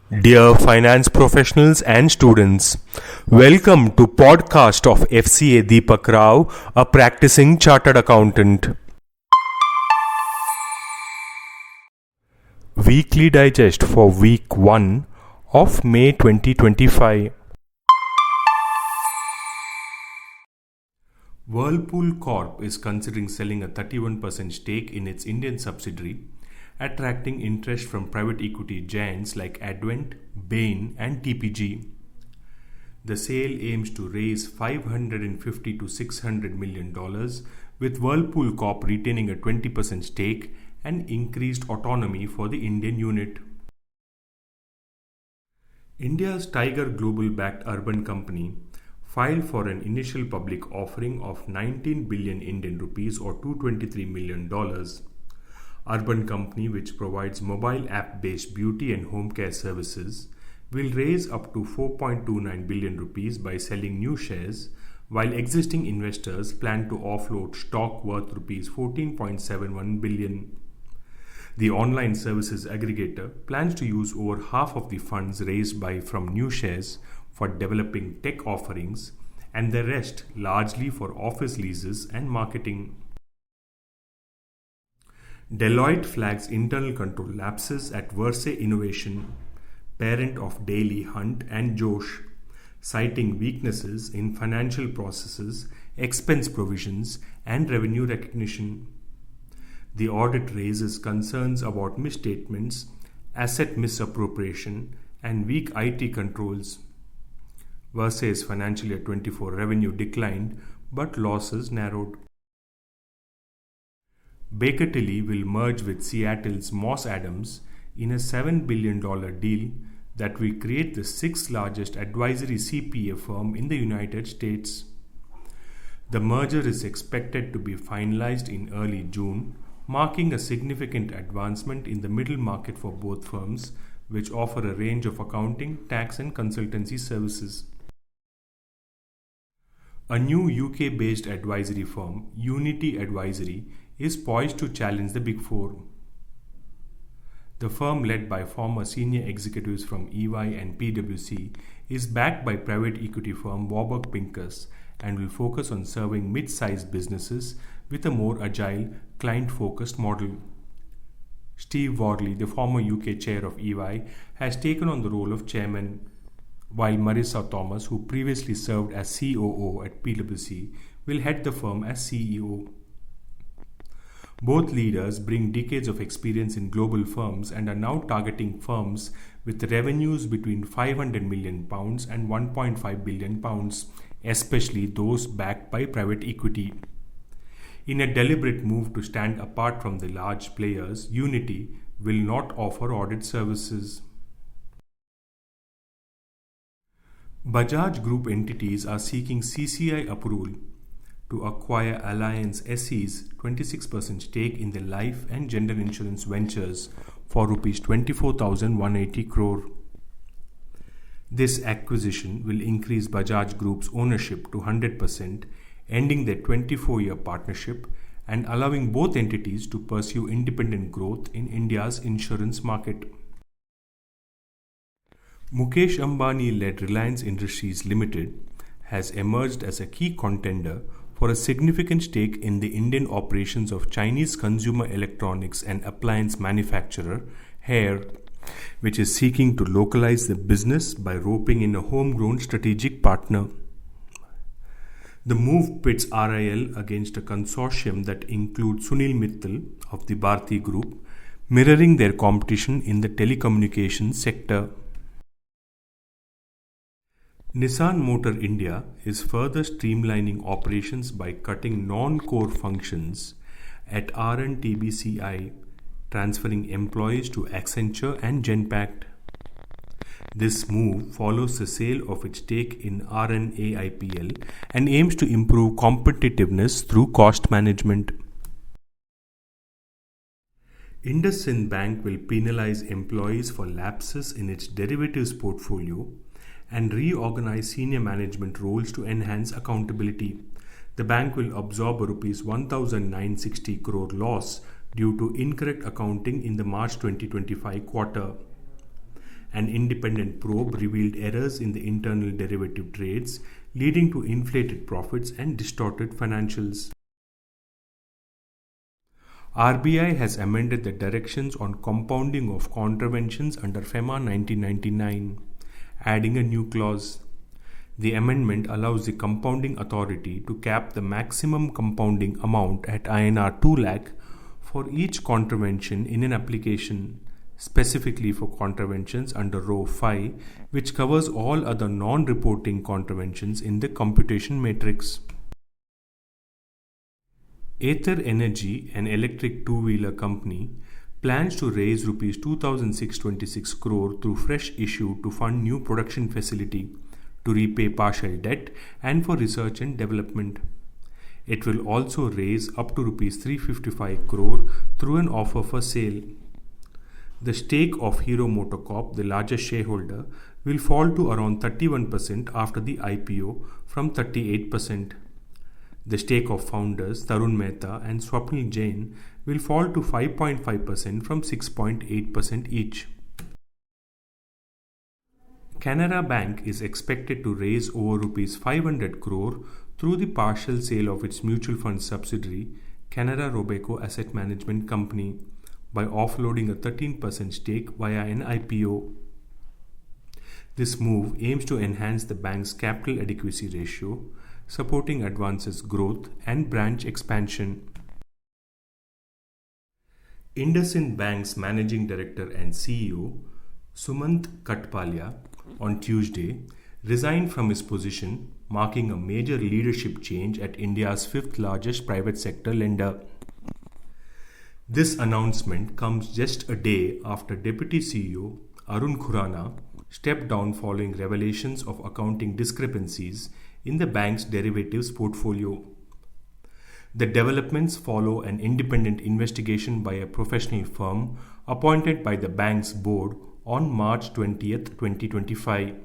Dear finance professionals and students, welcome to podcast of FCA Deepak Rao, a practicing chartered accountant. Weekly digest for week 1 of May 2025. Whirlpool Corp is considering selling a 31% stake in its Indian subsidiary, attracting interest from private equity giants like Advent, Bain, and TPG. The sale aims to raise $550 to $600 million, with Whirlpool Corp retaining a 20% stake and increased autonomy for the Indian unit. India's Tiger Global-backed urban company filed for an initial public offering of 19 billion Indian rupees or $223 million. Urban company, which provides mobile app-based beauty and home care services, will raise up to 4.29 billion rupees by selling new shares, while existing investors plan to offload stock worth rupees 14.71 billion. The online services aggregator plans to use over half of the funds raised from new shares for developing tech offerings, and the rest largely for office leases and marketing. Deloitte flags internal control lapses at Verse Innovation, parent of Daily Hunt and Josh, citing weaknesses in financial processes, expense provisions, and revenue recognition. The audit raises concerns about misstatements, asset misappropriation, and weak IT controls. Verse's financial year 24 revenue declined, but losses narrowed. Baker Tilly will merge with Seattle's Moss Adams in a $7 billion deal that will create the sixth largest advisory CPA firm in the United States. The merger is expected to be finalized in early June, marking a significant advancement in the middle market for both firms, which offer a range of accounting, tax, and consultancy services. A new UK-based advisory firm, Unity Advisory, is poised to challenge the Big Four. The firm, led by former senior executives from EY and PwC, is backed by private equity firm Warburg Pincus and will focus on serving mid-sized businesses with a more agile, client-focused model. Steve Wadley, the former UK chair of EY, has taken on the role of chairman, while Marissa Thomas, who previously served as COO at PwC, will head the firm as CEO. Both leaders bring decades of experience in global firms and are now targeting firms with revenues between £500 million and £1.5 billion, especially those backed by private equity. In a deliberate move to stand apart from the large players, Unity will not offer audit services. Bajaj Group entities are seeking CCI approval to acquire Alliance SE's 26% stake in the life and general insurance ventures for Rs 24,180 crore. This acquisition will increase Bajaj Group's ownership to 100%, ending their 24-year partnership and allowing both entities to pursue independent growth in India's insurance market. Mukesh Ambani-led Reliance Industries Limited has emerged as a key contender for a significant stake in the Indian operations of Chinese consumer electronics and appliance manufacturer Haier, which is seeking to localize the business by roping in a homegrown strategic partner. The move pits RIL against a consortium that includes Sunil Mittal of the Bharti Group, mirroring their competition in the telecommunications sector. Nissan Motor India is further streamlining operations by cutting non-core functions at RNTBCI, transferring employees to Accenture and Genpact. This move follows the sale of its stake in RNAIPL and aims to improve competitiveness through cost management. IndusInd Bank will penalize employees for lapses in its derivatives portfolio and reorganize senior management roles to enhance accountability. The bank will absorb a Rs 1,960 crore loss due to incorrect accounting in the March 2025 quarter. An independent probe revealed errors in the internal derivative trades, leading to inflated profits and distorted financials. RBI has amended the directions on compounding of contraventions under FEMA 1999, adding a new clause. The amendment allows the compounding authority to cap the maximum compounding amount at INR 2 lakh for each contravention in an application, specifically for contraventions under Row 5, which covers all other non-reporting contraventions in the computation matrix. Ather Energy, an electric two-wheeler company, plans to raise Rs 2,626 crore through fresh issue to fund new production facility, to repay partial debt, and for research and development. It will also raise up to Rs 355 crore through an offer for sale. The stake of Hero MotoCorp, the largest shareholder, will fall to around 31% after the IPO from 38%. The stake of founders Tarun Mehta and Swapnil Jain will fall to 5.5% from 6.8% each. Canara Bank is expected to raise over Rs 500 crore through the partial sale of its mutual fund subsidiary, Canara Robeco Asset Management Company, by offloading a 13% stake via an IPO. This move aims to enhance the bank's capital adequacy ratio, supporting Advance's growth and branch expansion. IndusInd Bank's Managing Director and CEO, Sumant Katpalia, on Tuesday, resigned from his position, marking a major leadership change at India's fifth largest private sector lender. This announcement comes just a day after Deputy CEO Arun Khurana stepped down following revelations of accounting discrepancies in the bank's derivatives portfolio. The developments follow an independent investigation by a professional firm appointed by the bank's board on March 20, 2025.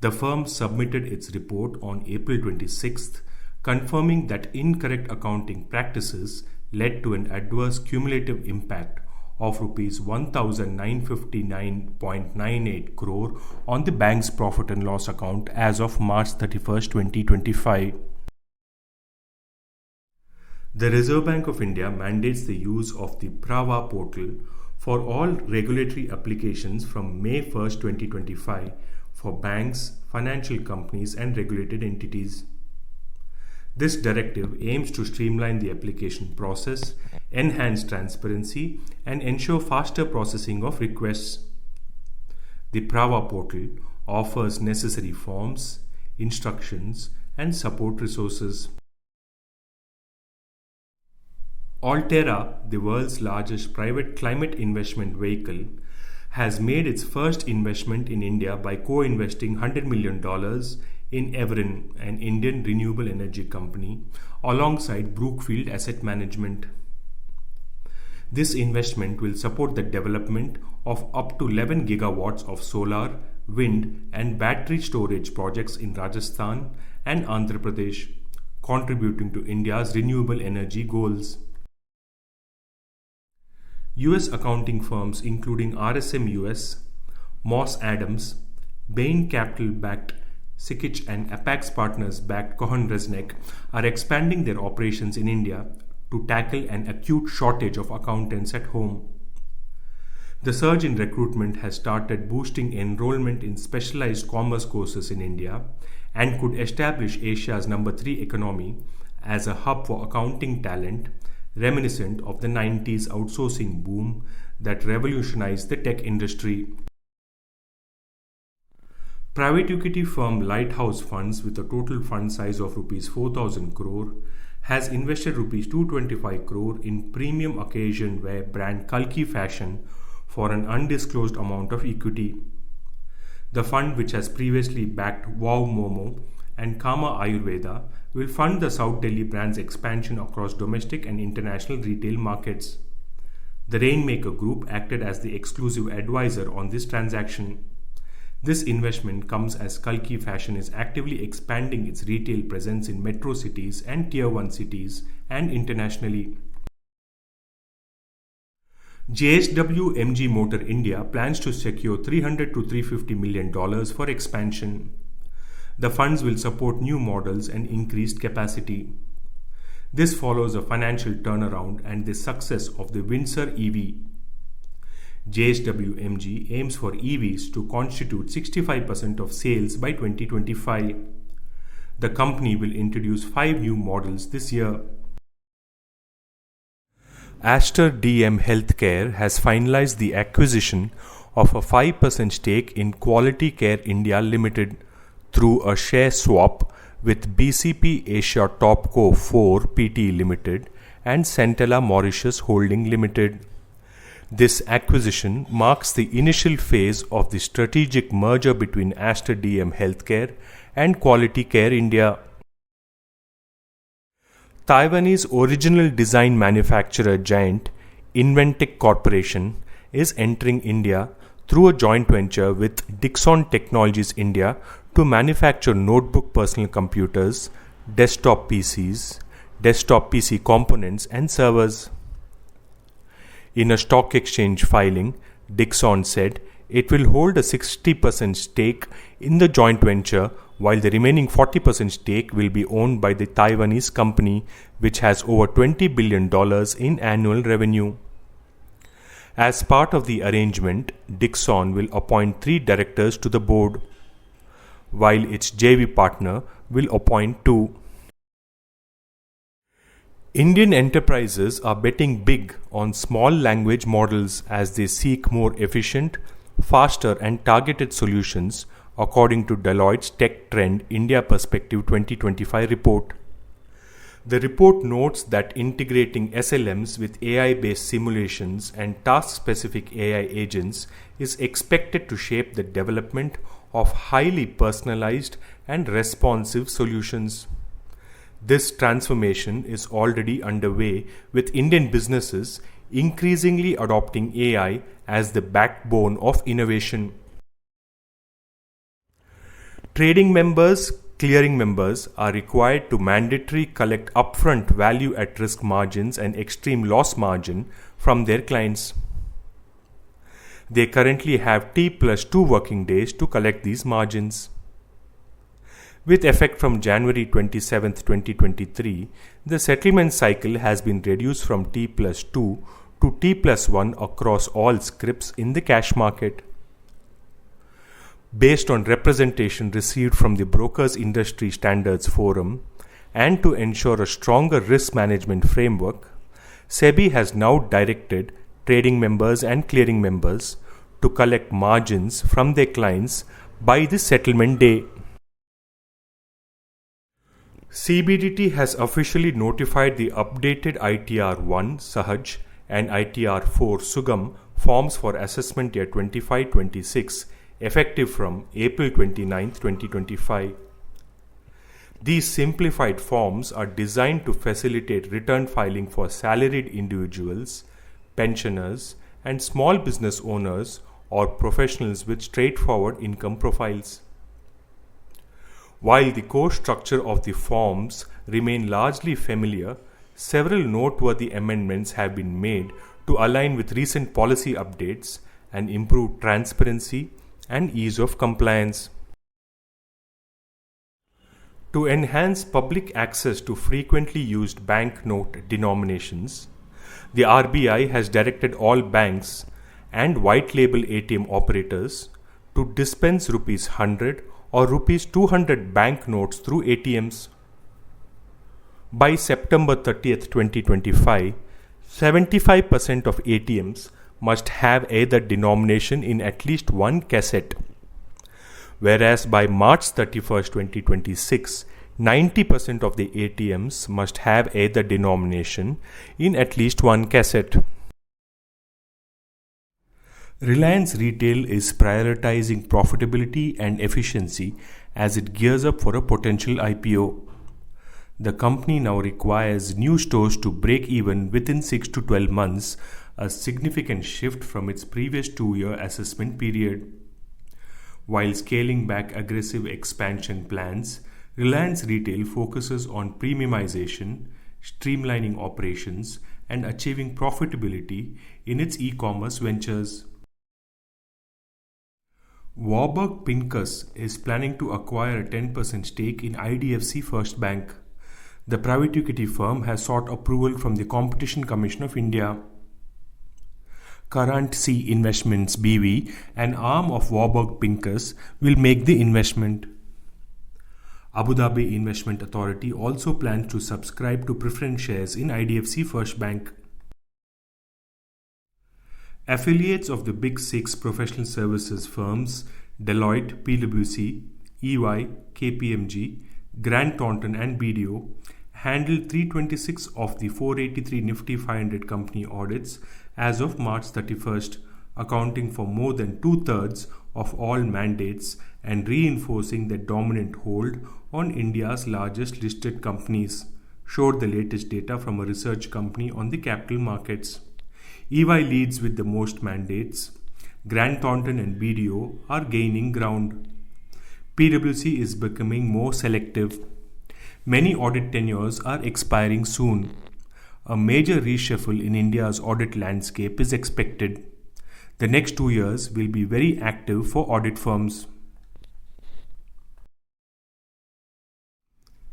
The firm submitted its report on April 26th, confirming that incorrect accounting practices led to an adverse cumulative impact of Rs 1,959.98 crore on the bank's profit and loss account as of March 31, 2025. The Reserve Bank of India mandates the use of the Prava portal for all regulatory applications from May 1, 2025 for banks, financial companies and regulated entities. This directive aims to streamline the application process, enhance transparency, and ensure faster processing of requests. The Prava portal offers necessary forms, instructions, and support resources. Altera, the world's largest private climate investment vehicle, has made its first investment in India by co-investing $100 million in Evren, an Indian renewable energy company, alongside Brookfield Asset Management. This investment will support the development of up to 11 gigawatts of solar, wind, and battery storage projects in Rajasthan and Andhra Pradesh, contributing to India's renewable energy goals. US accounting firms including RSM US, Moss Adams, Bain Capital-backed Sikich and Apax Partners-backed Cohen Resnick are expanding their operations in India to tackle an acute shortage of accountants at home. The surge in recruitment has started boosting enrollment in specialized commerce courses in India and could establish Asia's number 3 economy as a hub for accounting talent, reminiscent of the 90s outsourcing boom that revolutionized the tech industry. Private equity firm Lighthouse Funds, with a total fund size of Rs 4,000 crore, has invested Rs 225 crore in premium occasion wear brand Kalki Fashion for an undisclosed amount of equity. The fund, which has previously backed Wow Momo and Kama Ayurveda, will fund the South Delhi brand's expansion across domestic and international retail markets. The Rainmaker Group acted as the exclusive advisor on this transaction. This investment comes as Kalki Fashion is actively expanding its retail presence in metro cities and Tier 1 cities and internationally. JSW MG Motor India plans to secure $300 to $350 million for expansion. The funds will support new models and increased capacity. This follows a financial turnaround and the success of the Windsor EV. JSW MG aims for EVs to constitute 65% of sales by 2025. The company will introduce 5 new models this year. Aster DM Healthcare has finalized the acquisition of a 5% stake in Quality Care India Limited through a share swap with BCP Asia Topco 4 Pte Limited and Centella Mauritius Holding Limited. This acquisition marks the initial phase of the strategic merger between Aster DM Healthcare and Quality Care India. Taiwanese original design manufacturer giant Inventec Corporation is entering India through a joint venture with Dixon Technologies India to manufacture notebook personal computers, desktop PCs, desktop PC components and servers. In a stock exchange filing, Dixon said it will hold a 60% stake in the joint venture while the remaining 40% stake will be owned by the Taiwanese company, which has over $20 billion in annual revenue. As part of the arrangement, Dixon will appoint 3 directors to the board, while its JV partner will appoint 2. Indian enterprises are betting big on small language models as they seek more efficient, faster and targeted solutions, according to Deloitte's Tech Trend India Perspective 2025 report. The report notes that integrating SLMs with AI-based simulations and task-specific AI agents is expected to shape the development of highly personalized and responsive solutions. This transformation is already underway, with Indian businesses increasingly adopting AI as the backbone of innovation. Trading members, clearing members are required to mandatory collect upfront value at risk margins and extreme loss margin from their clients. They currently have T+2 working days to collect these margins. With effect from January 27, 2023, the settlement cycle has been reduced from T+2 to T+1 across all scrips in the cash market. Based on representation received from the Brokers Industry Standards Forum and to ensure a stronger risk management framework, SEBI has now directed trading members and clearing members to collect margins from their clients by the settlement day. CBDT has officially notified the updated ITR-1 Sahaj and ITR-4 Sugam forms for assessment year 25-26 effective from April 29, 2025. These simplified forms are designed to facilitate return filing for salaried individuals, pensioners, and small business owners or professionals with straightforward income profiles. While the core structure of the forms remain largely familiar, several noteworthy amendments have been made to align with recent policy updates and improve transparency and ease of compliance. To enhance public access to frequently used banknote denominations, the RBI has directed all banks and white label ATM operators to dispense Rs 100 or Rs 200 banknotes through ATMs. By September 30th, 2025, 75% of ATMs must have either denomination in at least one cassette, whereas by March 31st, 2026, 90% of the ATMs must have either denomination in at least one cassette. Reliance Retail is prioritizing profitability and efficiency as it gears up for a potential IPO. The company now requires new stores to break even within 6 to 12 months, a significant shift from its previous 2-year assessment period. While scaling back aggressive expansion plans, Reliance Retail focuses on premiumization, streamlining operations, and achieving profitability in its e-commerce ventures. Warburg Pincus is planning to acquire a 10% stake in IDFC First Bank. The private equity firm has sought approval from the Competition Commission of India. Current C Investments BV, an arm of Warburg Pincus, will make the investment. Abu Dhabi Investment Authority also plans to subscribe to preference shares in IDFC First Bank. Affiliates of the Big Six professional services firms Deloitte, PwC, EY, KPMG, Grant Thornton and BDO handled 326 of the 483 Nifty 500 company audits as of March 31st, accounting for more than 2/3 of all mandates and reinforcing their dominant hold on India's largest listed companies, showed the latest data from a research company on the capital markets. EY leads with the most mandates. Grant Thornton and BDO are gaining ground. PwC is becoming more selective. Many audit tenures are expiring soon. A major reshuffle in India's audit landscape is expected. The next 2 years will be very active for audit firms.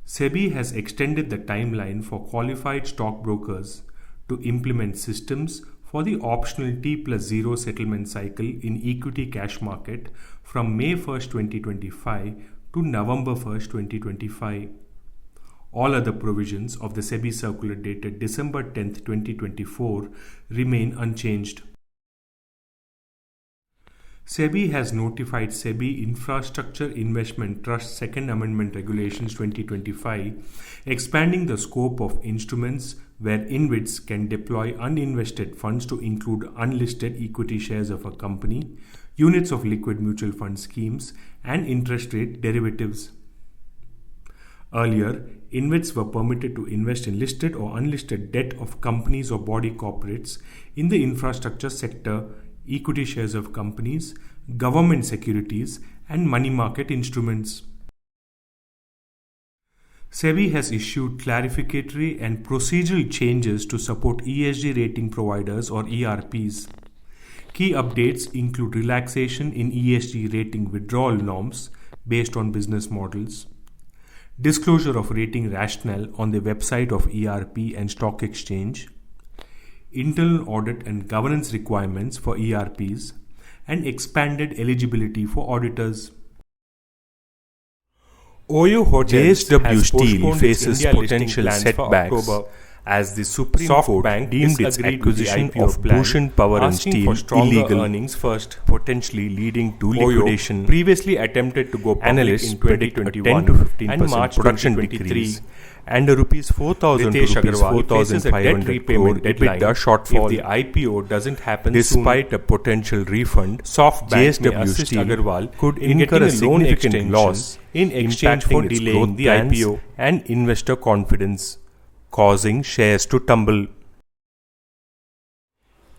SEBI has extended the timeline for qualified stockbrokers to implement systems for the optional T+0 settlement cycle in equity cash market from May 1st, 2025 to November 1st, 2025. All other provisions of the SEBI circular dated December 10th, 2024 remain unchanged. SEBI has notified SEBI Infrastructure Investment Trust Second Amendment Regulations 2025, expanding the scope of instruments where InvITs can deploy uninvested funds to include unlisted equity shares of a company, units of liquid mutual fund schemes, and interest rate derivatives. Earlier, InvITs were permitted to invest in listed or unlisted debt of companies or body corporates in the infrastructure sector, equity shares of companies, government securities, and money market instruments. SEBI has issued clarificatory and procedural changes to support ESG rating providers or ERPs. Key updates include relaxation in ESG rating withdrawal norms based on business models, disclosure of rating rationale on the website of ERP and stock exchange, internal audit and governance requirements for ERPs, and expanded eligibility for auditors. Oyo Hotels JSW Steel faces potential setbacks as the Supreme Court deemed its acquisition of Bhushan Power and Steel illegal, earnings first, potentially leading to liquidation. Previously attempted to go public in 2021 to 15% production decrease and a rupees 4,000 to rupees 4,500 crore EBITDA shortfall if the IPO doesn't happen despite a potential refund. JSW Steel Agarwal could incur a significant loss in exchange for delaying the IPO and investor confidence, causing shares to tumble.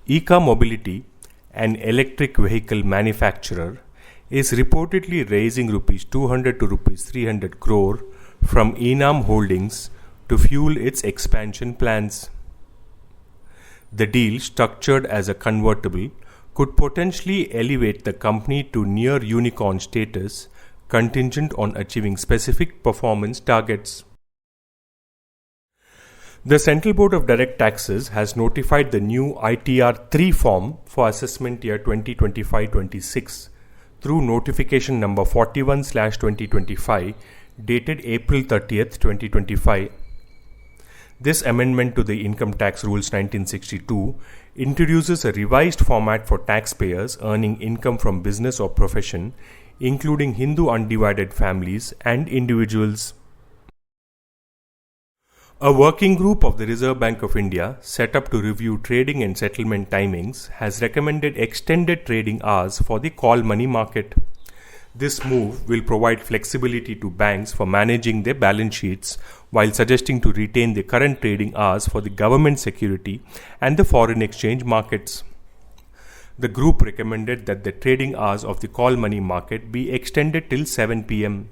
Eka Mobility, an electric vehicle manufacturer, is reportedly raising rupees 200 to rupees 300 crore from Enam Holdings to fuel its expansion plans. The deal, structured as a convertible, could potentially elevate the company to near unicorn status, contingent on achieving specific performance targets. The Central Board of Direct Taxes has notified the new ITR 3 form for assessment year 2025-26 through notification number 41/2025 dated April 30th, 2025. This amendment to the Income Tax Rules 1962 introduces a revised format for taxpayers earning income from business or profession, including Hindu undivided families and individuals. A working group of the Reserve Bank of India, set up to review trading and settlement timings, has recommended extended trading hours for the call money market. This move will provide flexibility to banks for managing their balance sheets, while suggesting to retain the current trading hours for the government security and the foreign exchange markets. The group recommended that the trading hours of the call money market be extended till 7 p.m.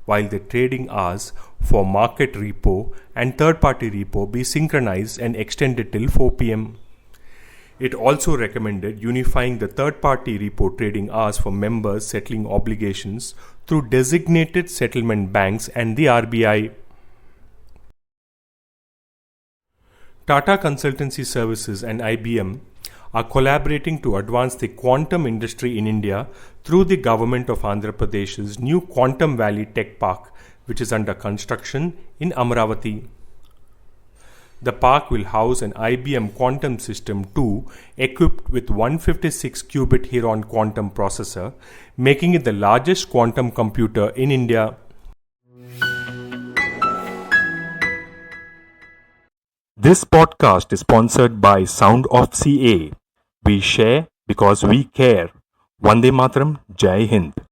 while the trading hours for market repo and third-party repo be synchronized and extended till 4 pm. It also recommended unifying the third-party repo trading hours for members settling obligations through designated settlement banks and the RBI. Tata Consultancy Services and IBM are collaborating to advance the quantum industry in India through the government of Andhra Pradesh's new Quantum Valley Tech Park, which is under construction in Amravati. The park will house an IBM Quantum System 2 equipped with 156-qubit Heron quantum processor, making it the largest quantum computer in India. This podcast is sponsored by Sound of CA. We share because we care. Vande Mataram, Jai Hind.